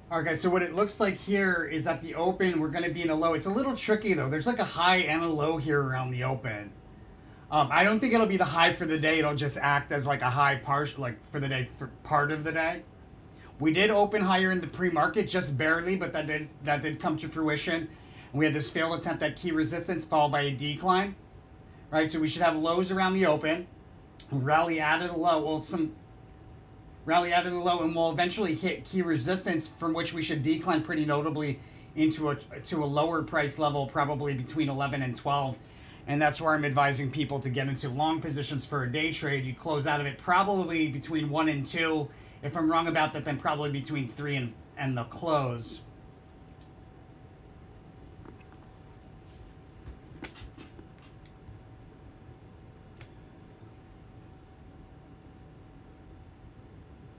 All right, guys, so what it looks like here is at the open, we're going to be in a low. It's a little tricky, though. There's like a high and a low here around the open. I don't think it'll be the high for the day. It'll just act as like a high part, like for the day, for part of the day. We did open higher in the pre-market, just barely, but that did come to fruition. And we had this failed attempt at key resistance followed by a decline, right? So we should have lows around the open, rally out of the low. Well, some rally out of the low, and we'll eventually hit key resistance from which we should decline pretty notably into a lower price level, probably between 11 and 12. And that's where I'm advising people to get into long positions for a day trade. You close out of it probably between 1 and 2. If I'm wrong about that, then probably between 3 and the close.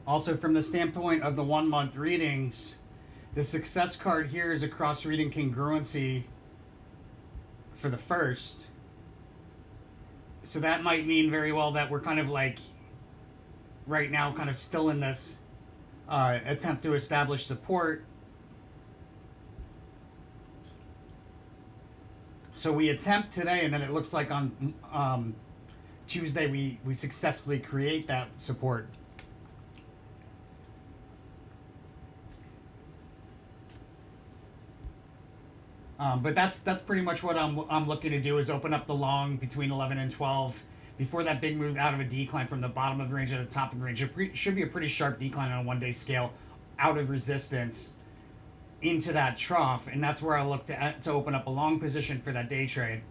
Also, from the standpoint of the 1 month readings, the success card here is a cross reading congruency for the first. So that might mean very well that we're kind of like right now kind of still in this attempt to establish support. So we attempt today, and then it looks like on Tuesday we successfully create that support. But that's pretty much what I'm looking to do, is open up the long between 11 and 12 before that big move out of a decline from the bottom of the range to the top of the range. It should be a pretty sharp decline on a 1 day scale out of resistance into that trough, and that's where I look to open up a long position for that day trade.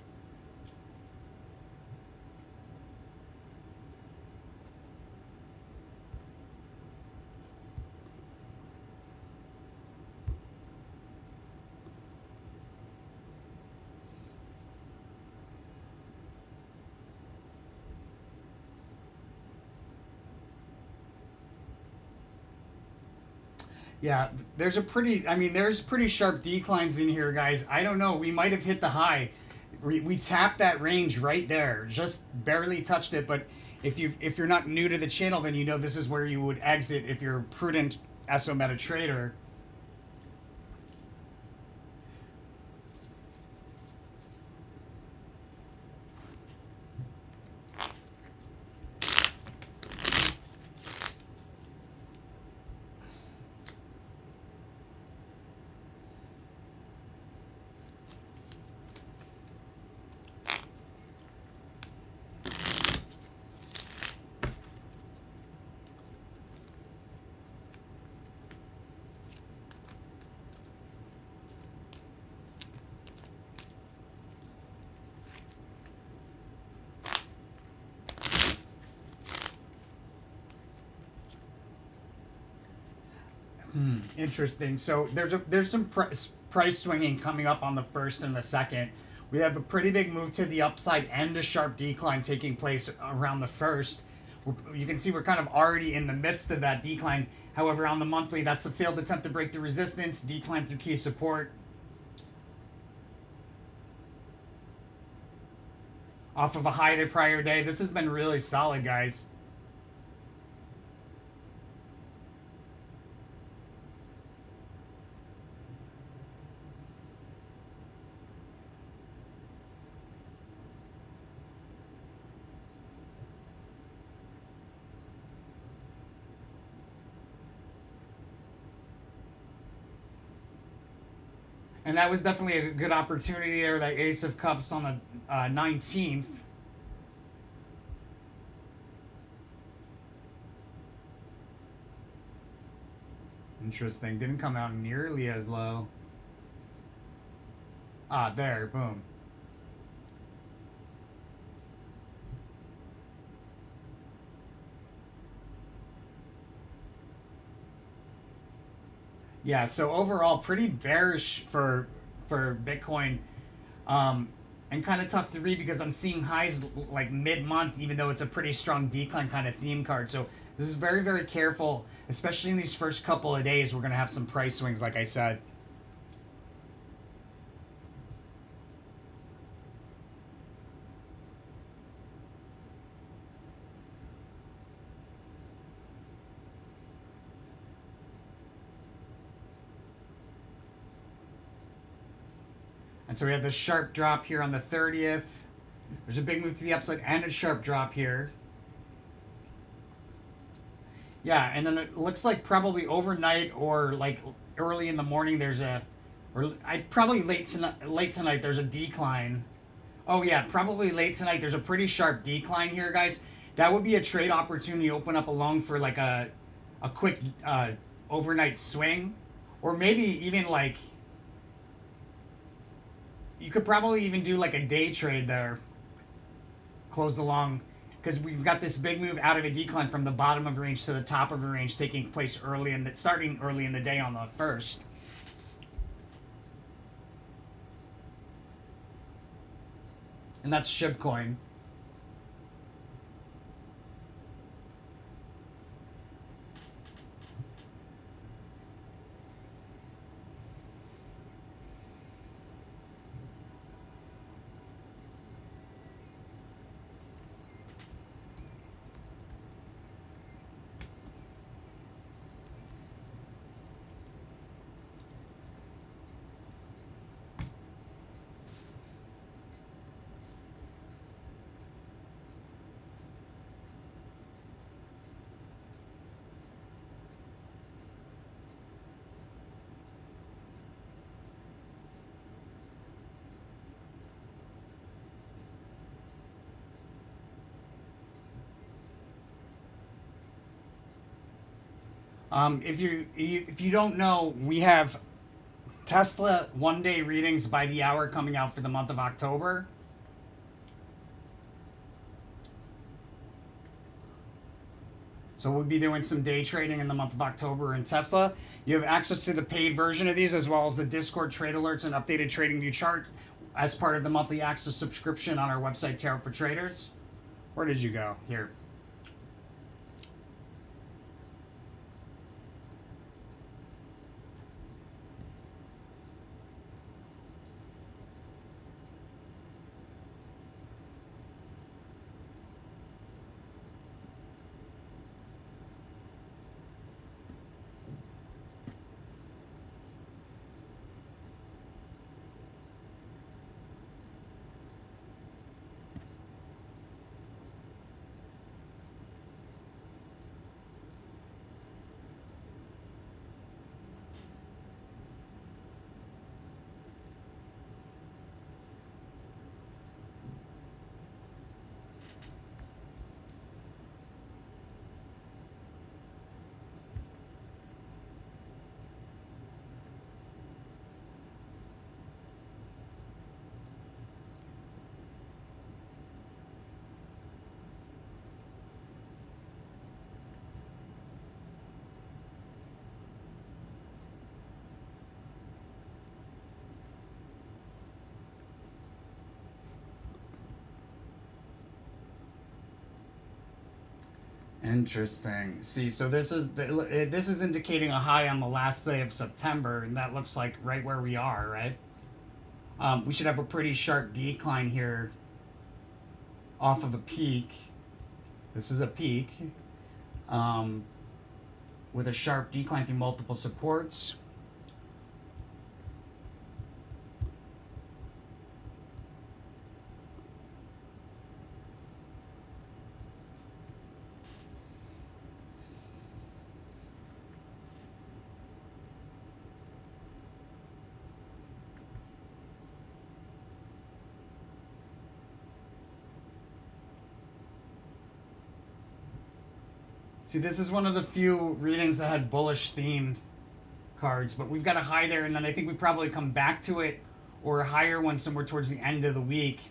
Yeah, there's pretty sharp declines in here, guys. I don't know. We might have hit the high. We tapped that range right there, just barely touched it. But if you're not new to the channel, then you know this is where you would exit if you're a prudent SO meta trader. Interesting. So there's some price swinging coming up on the first and the second. We have a pretty big move to the upside and a sharp decline taking place around the first. You can see we're kind of already in the midst of that decline. However, on the monthly, that's a failed attempt to break the resistance, decline through key support. Off of a high the prior day. This has been really solid, guys. And that was definitely a good opportunity there, that Ace of Cups on the 19th. Interesting. Didn't come out nearly as low. Ah, there. Boom. Yeah, so overall, pretty bearish for Bitcoin, and kind of tough to read because I'm seeing highs like mid-month, even though it's a pretty strong decline kind of theme card. So this is very, very careful, especially in these first couple of days. We're going to have some price swings, like I said. And so we have this sharp drop here on the 30th. There's a big move to the upside and a sharp drop here. Yeah, and then it looks like probably overnight or like early in the morning there's a, or probably late tonight there's a decline. Oh yeah, probably late tonight there's a pretty sharp decline here, guys. That would be a trade opportunity open up along for like a quick overnight swing, or maybe even like you could probably even do like a day trade there. Close the long, because we've got this big move out of a decline from the bottom of the range to the top of the range taking place starting early in the day on the 1st. And that's SHIB coin. If you don't know, we have Tesla 1-day readings by the hour coming out for the month of October. So we'll be doing some day trading in the month of October in Tesla. You have access to the paid version of these as well as the Discord trade alerts and updated trading view chart as part of the monthly access subscription on our website, Tarot for Traders. Where did you go? Here. Interesting. See, so this is indicating a high on the last day of September, and that looks like right where we are, right? We should have a pretty sharp decline here off of a peak. This is a peak with a sharp decline through multiple supports. See, this is one of the few readings that had bullish themed cards, but we've got a high there, and then I think we probably come back to it or a higher one somewhere towards the end of the week.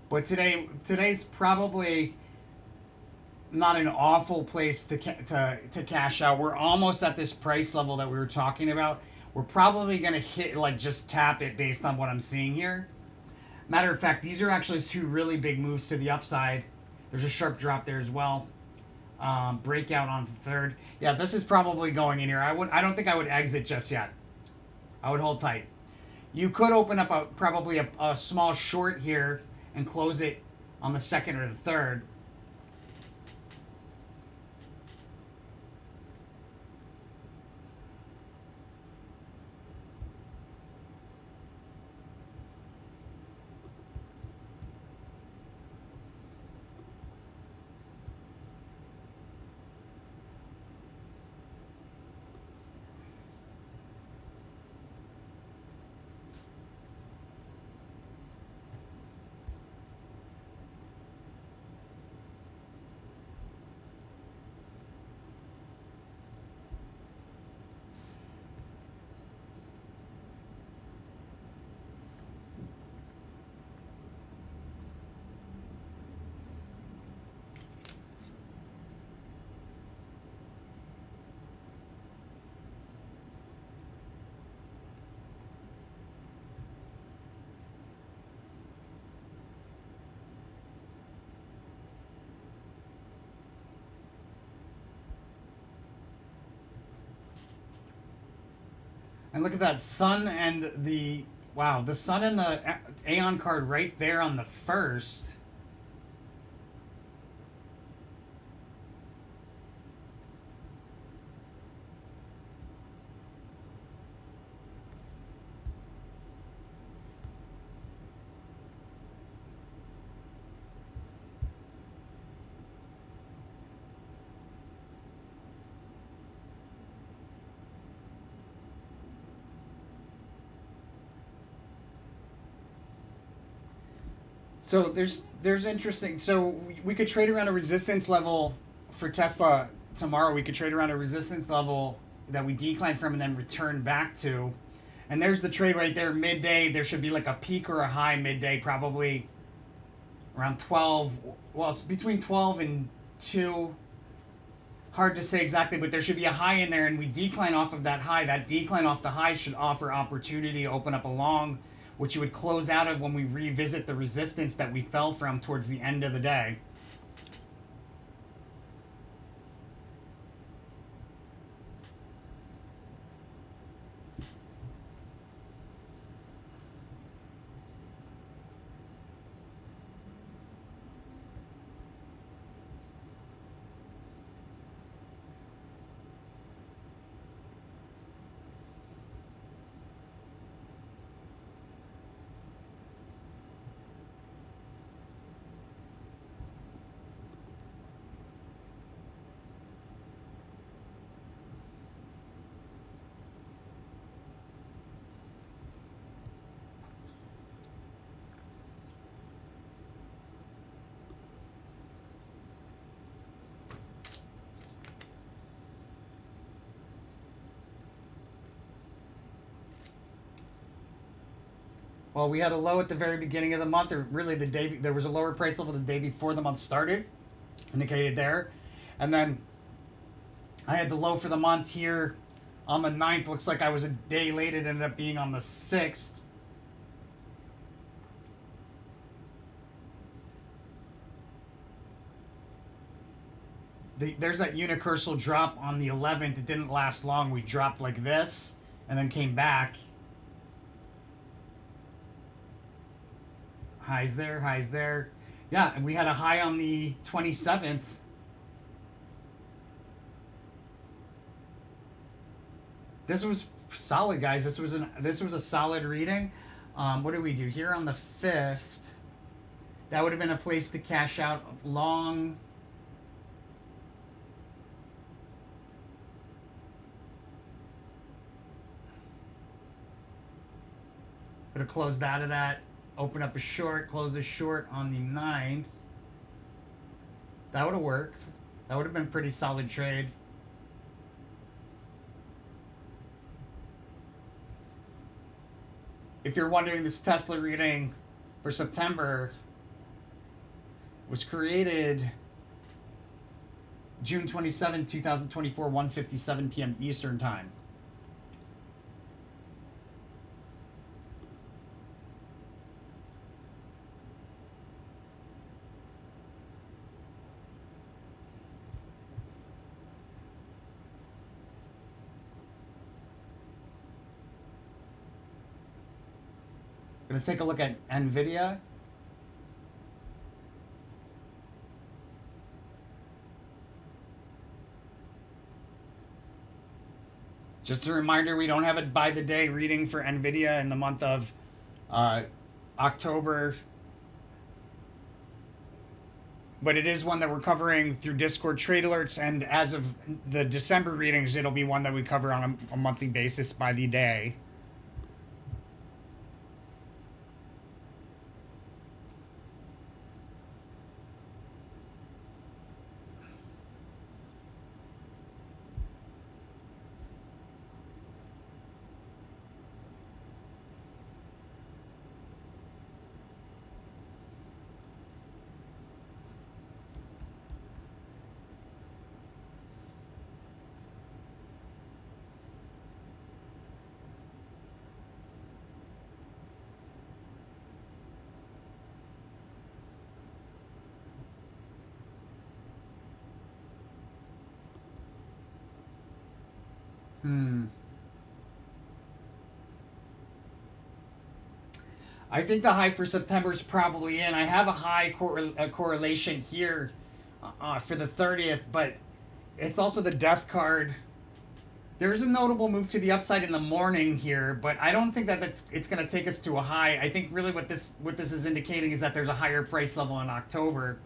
But today's probably not an awful place to cash out. We're almost at this price level that we were talking about. We're probably going to hit, like, just tap it based on what I'm seeing here. Matter of fact, these are actually two really big moves to the upside. There's a sharp drop there as well. Breakout on the 3rd. Yeah, this is probably going in here. I don't think I would exit just yet. I would hold tight. You could open up probably a small short here and close it on the 2nd or the 3rd. And look at that sun and the wow, the sun and the Aeon card right there on the first. So there's interesting. So we could trade around a resistance level for Tesla tomorrow. We could trade around a resistance level that we decline from and then return back to. And there's the trade right there, midday. There should be like a peak or a high midday, probably around 12. Well, it's between 12 and 2. Hard to say exactly, but there should be a high in there, and we decline off of that high. That decline off the high should offer opportunity to open up a long, which you would close out of when we revisit the resistance that we fell from towards the end of the day. Well, we had a low at the very beginning of the month, or really the day. There was a lower price level the day before the month started, indicated there, and then I had the low for the month here on the 9th. Looks like I was a day late. It ended up being on the 6th. There's that unicursal drop on the 11th. It didn't last long. We dropped like this and then came back. Highs there, highs there. Yeah, and we had a high on the 27th. This was solid, guys. This was a solid reading. What did we do here on the 5th? That would have been a place to cash out long. Would have closed out of that. Open up a short, close a short on the 9th. That would have worked. That would have been a pretty solid trade. If you're wondering, this Tesla reading for September was created June 27, 2024, 1:57 p.m. Eastern Time. Gonna take a look at NVIDIA. Just a reminder, we don't have a by the day reading for NVIDIA in the month of October. But it is one that we're covering through Discord trade alerts, and as of the December readings, it'll be one that we cover on a monthly basis by the day. Hmm. I think the high for September is probably in. I have a high correlation here for the 30th, but it's also the death card. There's a notable move to the upside in the morning here, but I don't think that it's going to take us to a high. I think really what this is indicating is that there's a higher price level in October.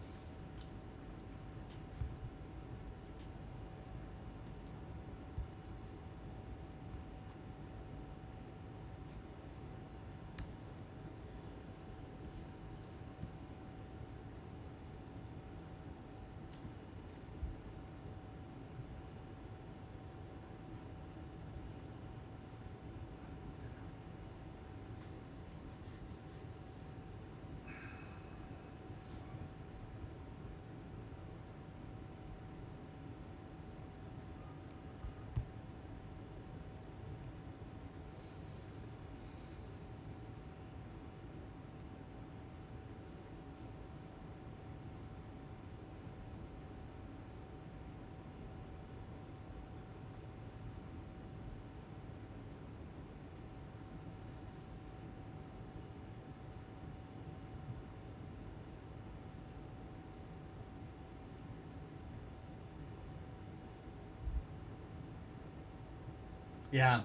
Yeah,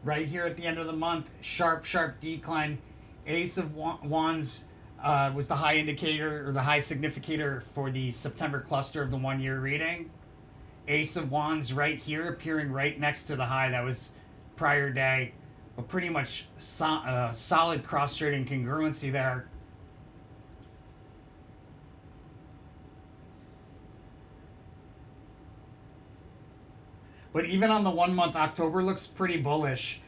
right here at the end of the month, sharp, sharp decline. Ace of Wands was the high indicator or the high significator for the September cluster of the 1 year reading. Ace of Wands right here, appearing right next to the high that was prior day, but pretty much solid cross trading congruency there. But even on the 1 month, October looks pretty bullish.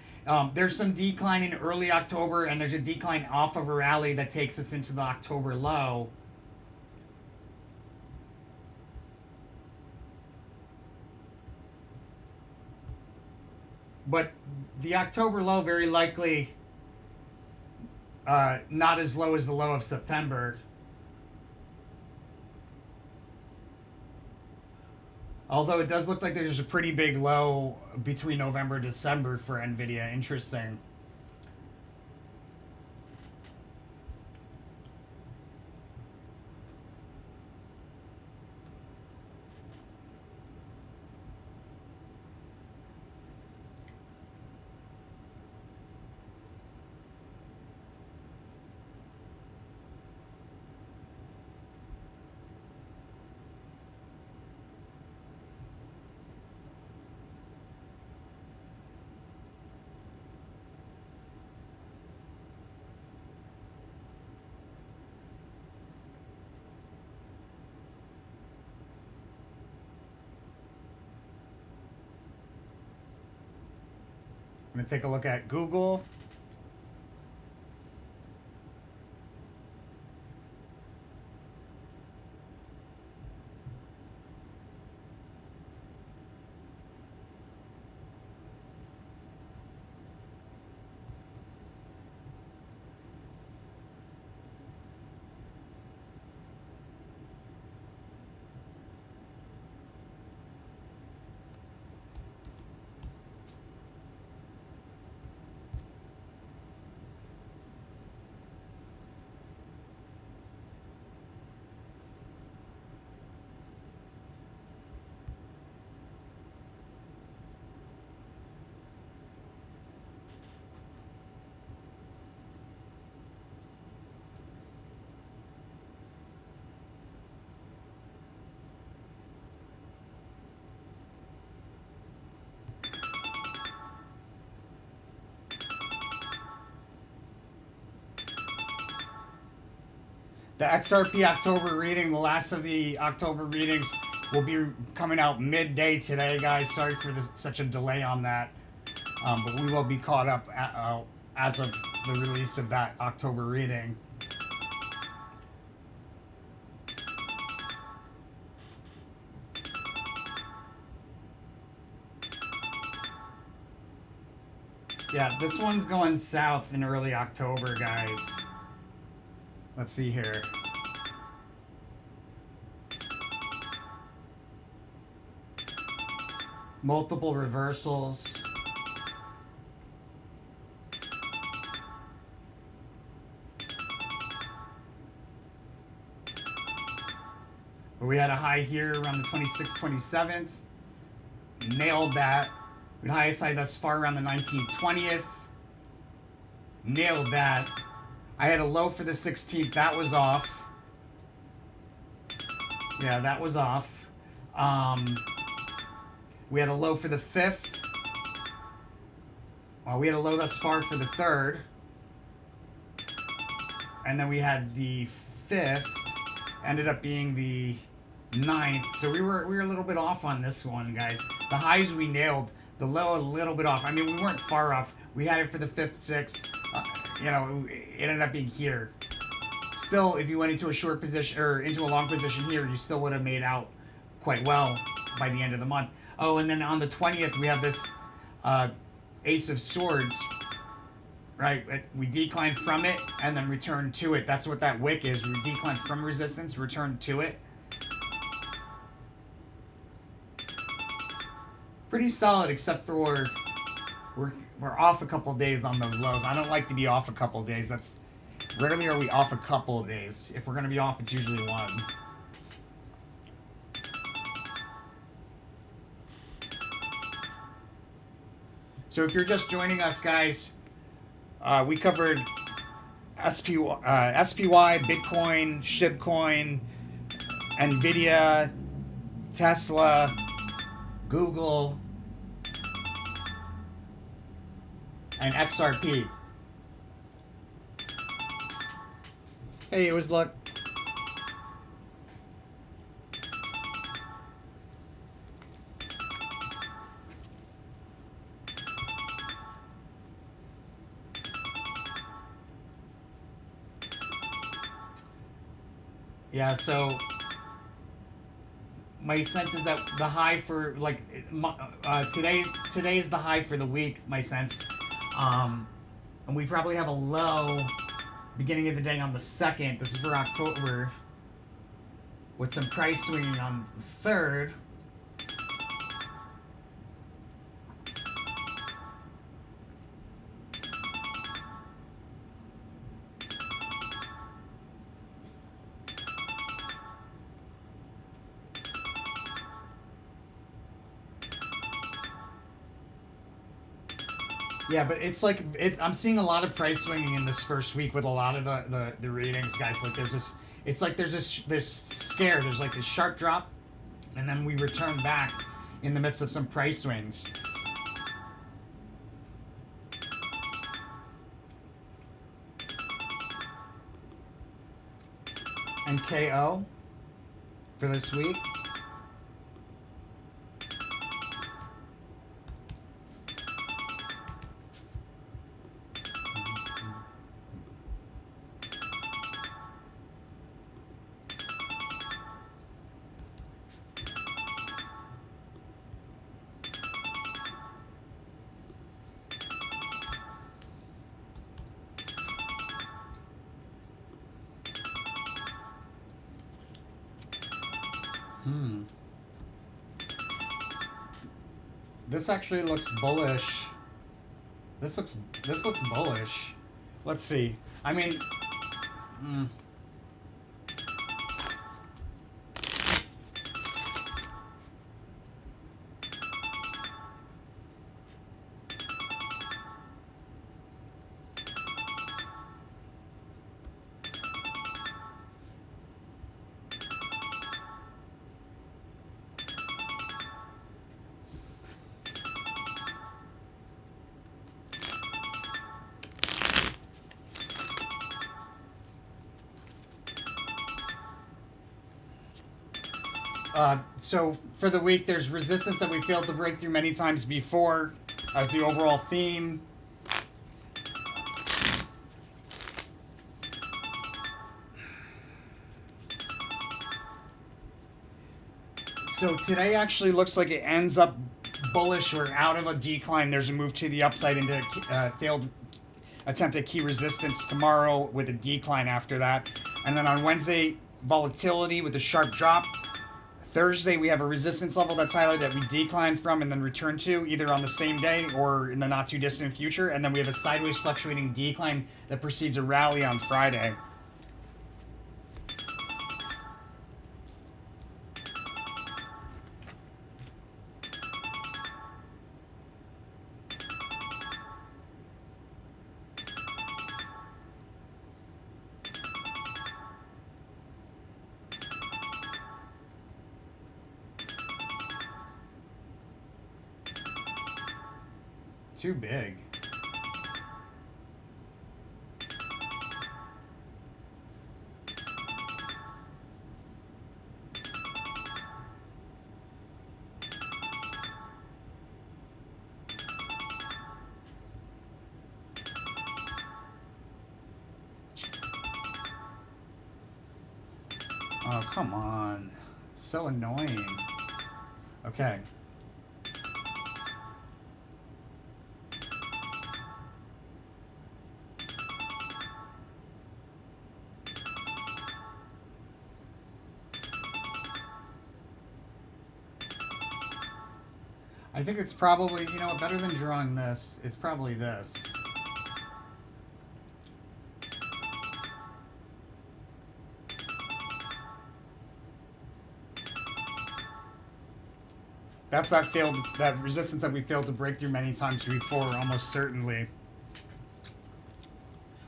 There's some decline in early October, and there's a decline off of a rally that takes us into the October low. But the October low very likely not as low as the low of September. Although it does look like there's a pretty big low between November and December for Nvidia. Interesting. I'm going to take a look at Google. The XRP October reading, the last of the October readings, will be coming out midday today, guys. Sorry for such a delay on that. But we will be caught up as of the release of that October reading. Yeah, this one's going south in early October, guys. Let's see here. Multiple reversals. But we had a high here around the 26th, 27th. Nailed that. We had highest high thus far around the 19th, 20th. Nailed that. I had a low for the 16th. That was off. Yeah, that was off. We had a low for the 5th. Well, we had a low thus far for the 3rd. And then we had the 5th. Ended up being the 9th. So we were a little bit off on this one, guys. The highs we nailed. The low a little bit off. I mean, we weren't far off. We had it for the 5th, 6th. You know, it ended up being here. Still, if you went into a short position or into a long position here, you still would have made out quite well by the end of the month. Oh, and then on the 20th, we have this Ace of Swords. Right? We declined from it and then returned to it. That's what that wick is. We declined from resistance, returned to it. Pretty solid, except for we're off a couple days on those lows. I don't like to be off a couple days. That's rarely are we off a couple of days. If we're gonna be off, it's usually one. So if you're just joining us, guys, we covered SPY, Bitcoin, SHIB coin, Nvidia, Tesla, Google, and XRP. Hey, it was luck. Yeah, so my sense is that the high for like today's the high for the week. My sense, and we probably have a low beginning of the day on the 2nd. This is for October, with some price swinging on the 3rd. Yeah, but it's like I'm seeing a lot of price swinging in this first week with a lot of the readings, guys. Like there's this, it's like there's this scare. There's like this sharp drop, and then we return back in the midst of some price swings. And KO for this week. This actually looks bullish. This looks bullish. Let's see. I mean, so for the week, there's resistance that we failed to break through many times before as the overall theme. So today actually looks like it ends up bullish or out of a decline. There's a move to the upside into failed attempt at key resistance tomorrow with a decline after that. And then on Wednesday, volatility with a sharp drop. Thursday, we have a resistance level that's highlighted that we declined from and then return to either on the same day or in the not too distant future. And then we have a sideways fluctuating decline that precedes a rally on Friday. Too big. Oh, come on. So annoying. Okay. I think it's probably, you know, better than drawing this. It's probably this. That's that resistance that we failed to break through many times before, almost certainly.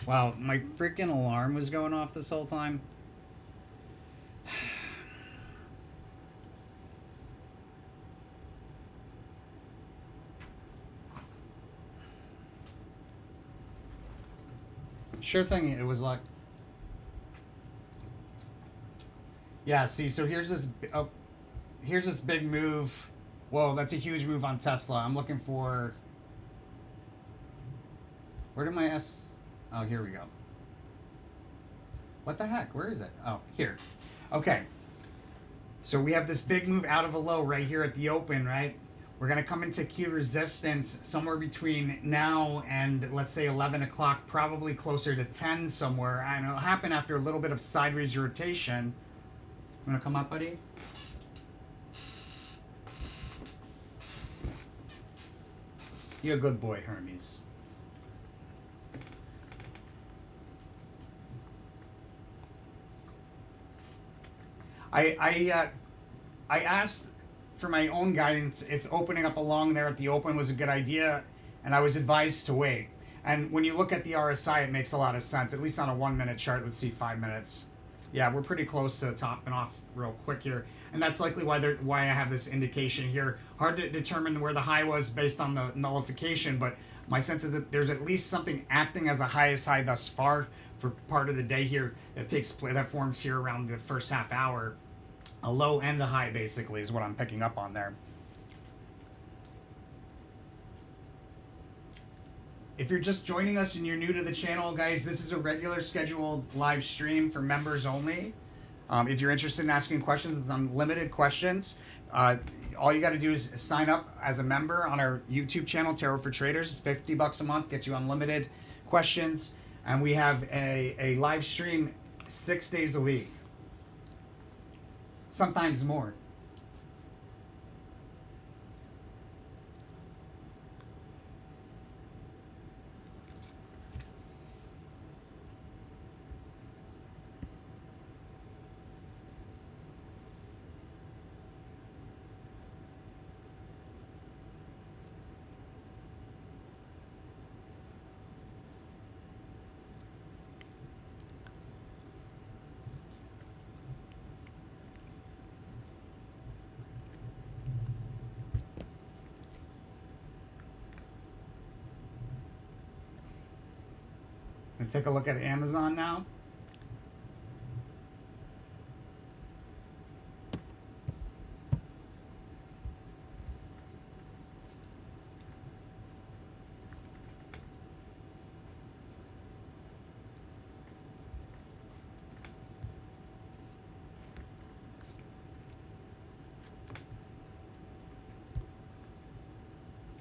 Wow, my freaking alarm was going off this whole time. Sure thing, it was like... Yeah, see, so here's this big move. Whoa, that's a huge move on Tesla. I'm looking for... Where did my S... Oh, here we go. What the heck? Where is it? Oh, here. Okay. So we have this big move out of a low right here at the open, right? We're going to come into key resistance somewhere between now and, let's say, 11 o'clock, probably closer to 10 somewhere. And it'll happen after a little bit of sideways rotation. You want to come up, buddy? You're a good boy, Hermes. I asked for my own guidance if opening up along there at the open was a good idea, and I was advised to wait. And when you look at the RSI, it makes a lot of sense, at least on a 1 minute chart. Let's see, 5 minutes. Yeah, we're pretty close to topping off real quick here. And that's likely why I have this indication here. Hard to determine where the high was based on the nullification, but my sense is that there's at least something acting as a highest high thus far for part of the day here that forms here around the first half hour. A low and a high, basically, is what I'm picking up on there. If you're just joining us and you're new to the channel, guys, this is a regular scheduled live stream for members only. If you're interested in asking questions, it's unlimited questions. All you got to do is sign up as a member on our YouTube channel, Tarot for Traders. It's $50 a month, gets you unlimited questions. And we have a live stream 6 days a week. Sometimes more. And take a look at Amazon now.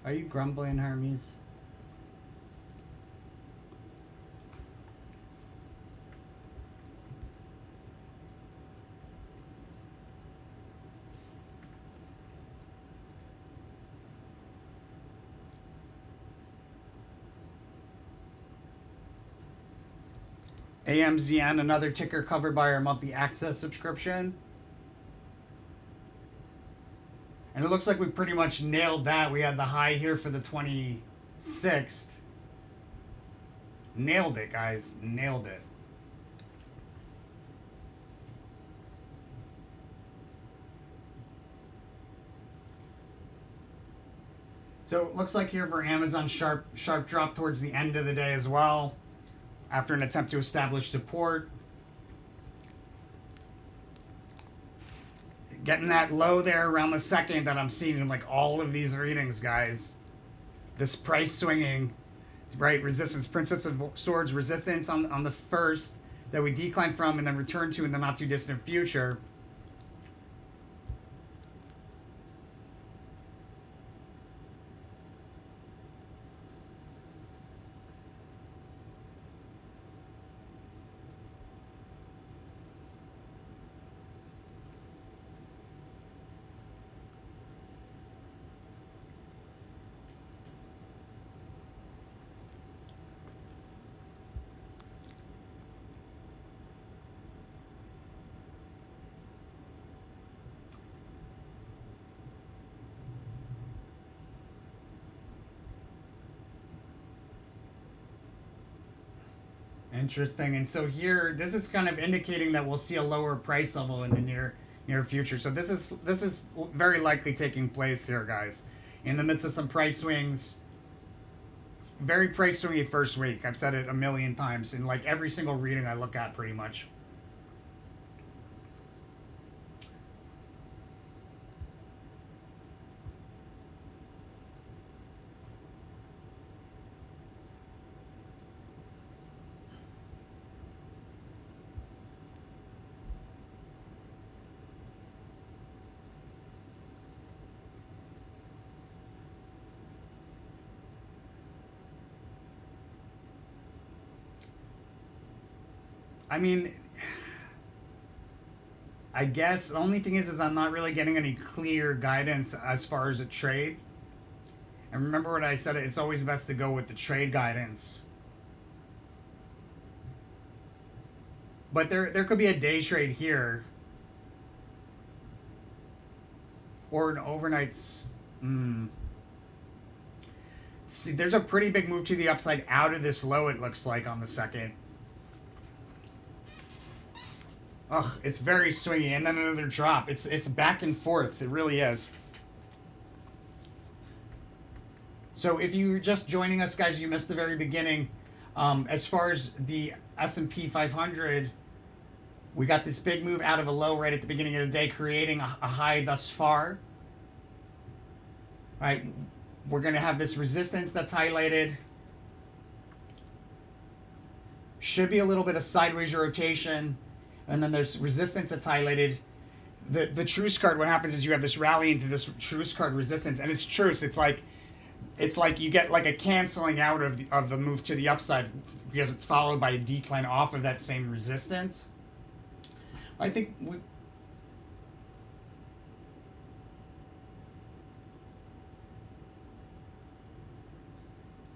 Are you grumbling, Hermes? AMZN, another ticker covered by our monthly access subscription. And it looks like we pretty much nailed that. We had the high here for the 26th. Nailed it, guys. Nailed it. So it looks like here for Amazon, sharp drop towards the end of the day as well, after an attempt to establish support. Getting that low there around the second that I'm seeing in like all of these readings, guys. This price swinging, right? Resistance, Princess of Swords resistance on the first that we decline from and then return to in the not too distant future. Interesting. And so here, this is kind of indicating that we'll see a lower price level in the near future. So this is very likely taking place here, guys, in the midst of some price swings. Very price swingy first week. I've said it a million times in like every single reading I look at, pretty much. I mean, I guess the only thing is I'm not really getting any clear guidance as far as a trade. And remember what I said, it's always best to go with the trade guidance. But there could be a day trade here. Or an overnight. See, there's a pretty big move to the upside out of this low, it looks like, on the second. Ugh, it's very swingy, and then another drop. It's back and forth. It really is. So if you're just joining us, guys, you missed the very beginning. As far as the S&P 500, we got this big move out of a low right at the beginning of the day, creating a high thus far. Right, we're going to have this resistance that's highlighted. Should be a little bit of sideways rotation. And then there's resistance that's highlighted. The truce card, what happens is you have this rally into this truce card resistance, and it's truce. It's like you get like a canceling out of the move to the upside because it's followed by a decline off of that same resistance. I think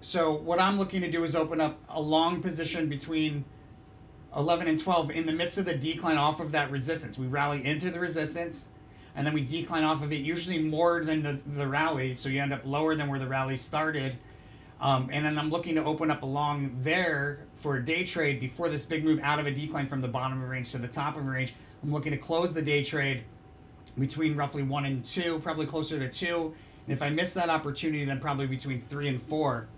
so what I'm looking to do is open up a long position between 11 and 12 in the midst of the decline off of that resistance. We rally into the resistance, and then we decline off of it, usually more than the rally, so you end up lower than where the rally started. And then I'm looking to open up along there for a day trade before this big move out of a decline from the bottom of a range to the top of a range. I'm looking to close the day trade between roughly 1 and 2, probably closer to 2. And if I miss that opportunity, then probably between 3 and 4.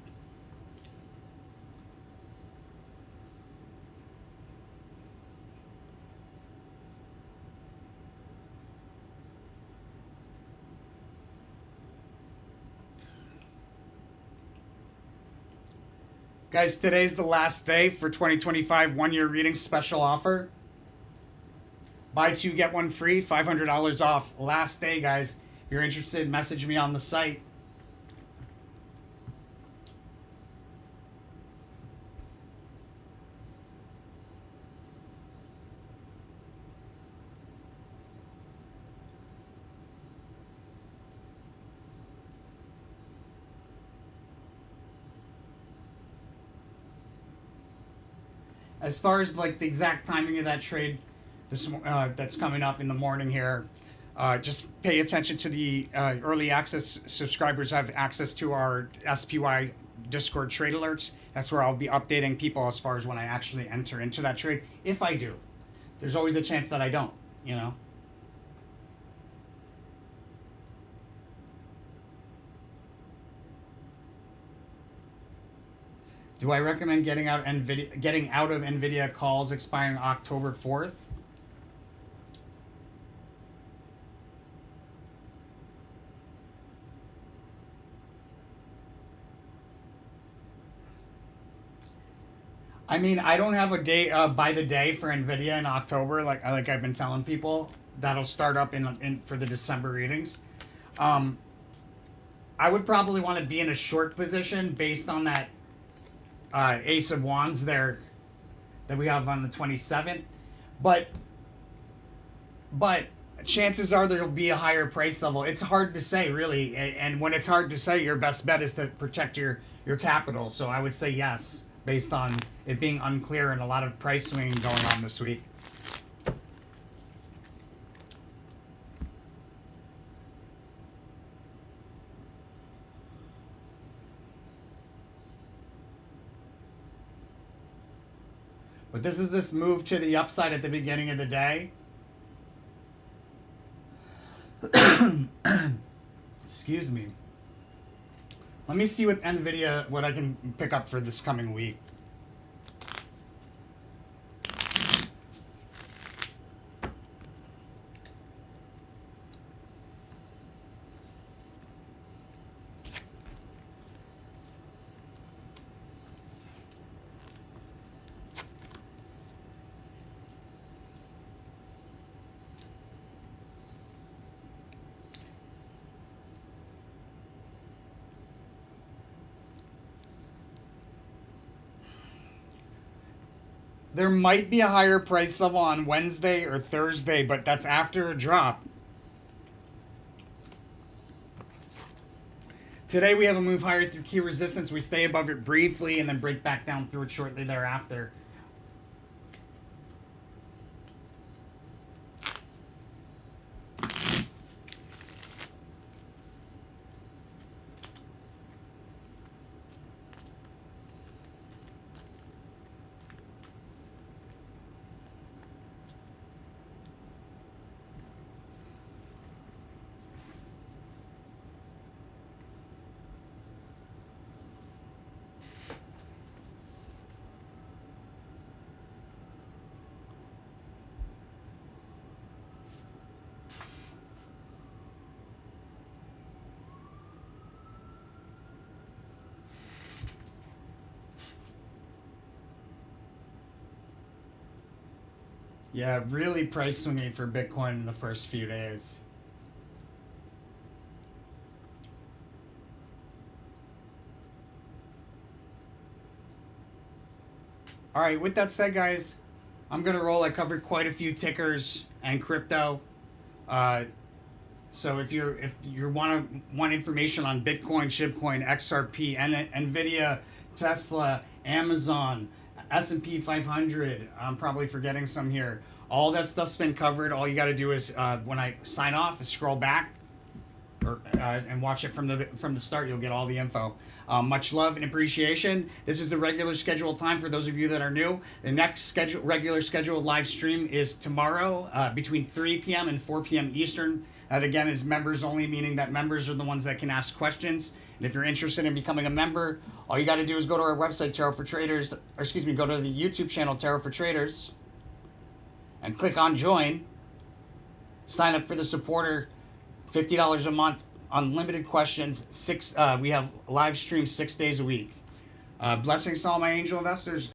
Guys, today's the last day for 2025 one-year reading special offer. Buy 2, get 1 free, $500 off. Last day, guys. If you're interested, message me on the site. As far as like the exact timing of that trade, that's coming up in the morning here, just pay attention to the early access subscribers have access to our SPY Discord trade alerts. That's where I'll be updating people as far as when I actually enter into that trade. If I do, there's always a chance that I don't, you know. Do I recommend getting out of Nvidia calls expiring October 4th? I mean, I don't have a day by the day for Nvidia in October, like I've been telling people. That'll start up in for the December readings. Um, I would probably want to be in a short position based on that Ace of Wands there that we have on the 27th. But but chances are there'll be a higher price level. It's hard to say, really, and when it's hard to say, your best bet is to protect your capital. So I would say yes, based on it being unclear and a lot of price swinging going on this week. But this is this move to the upside at the beginning of the day. Excuse me. Let me see with Nvidia what I can pick up for this coming week. There might be a higher price level on Wednesday or Thursday, but that's after a drop. Today we have a move higher through key resistance. We stay above it briefly and then break back down through it shortly thereafter. Yeah, really price swinging for Bitcoin in the first few days. All right, with that said, guys, I'm going to roll. I covered quite a few tickers and crypto. Uh, so if you want information on Bitcoin, Shibcoin, XRP, Nvidia, Tesla, Amazon, S&P 500, I'm probably forgetting some here. All that stuff's been covered. All you got to do is when I sign off, scroll back and watch it from the start. You'll get all the info. Much love and appreciation. This is the regular scheduled time for those of you that are new. The next regular scheduled live stream is tomorrow between 3 p.m. and 4 p.m. Eastern. That again is members only, meaning that members are the ones that can ask questions. And if you're interested in becoming a member, all you got to do is go to our website, Tarot for Traders, or excuse me, go to the YouTube channel, Tarot for Traders, and click on join. Sign up for the supporter, $50 a month, unlimited questions. We have live streams 6 days a week. Blessings to all my angel investors.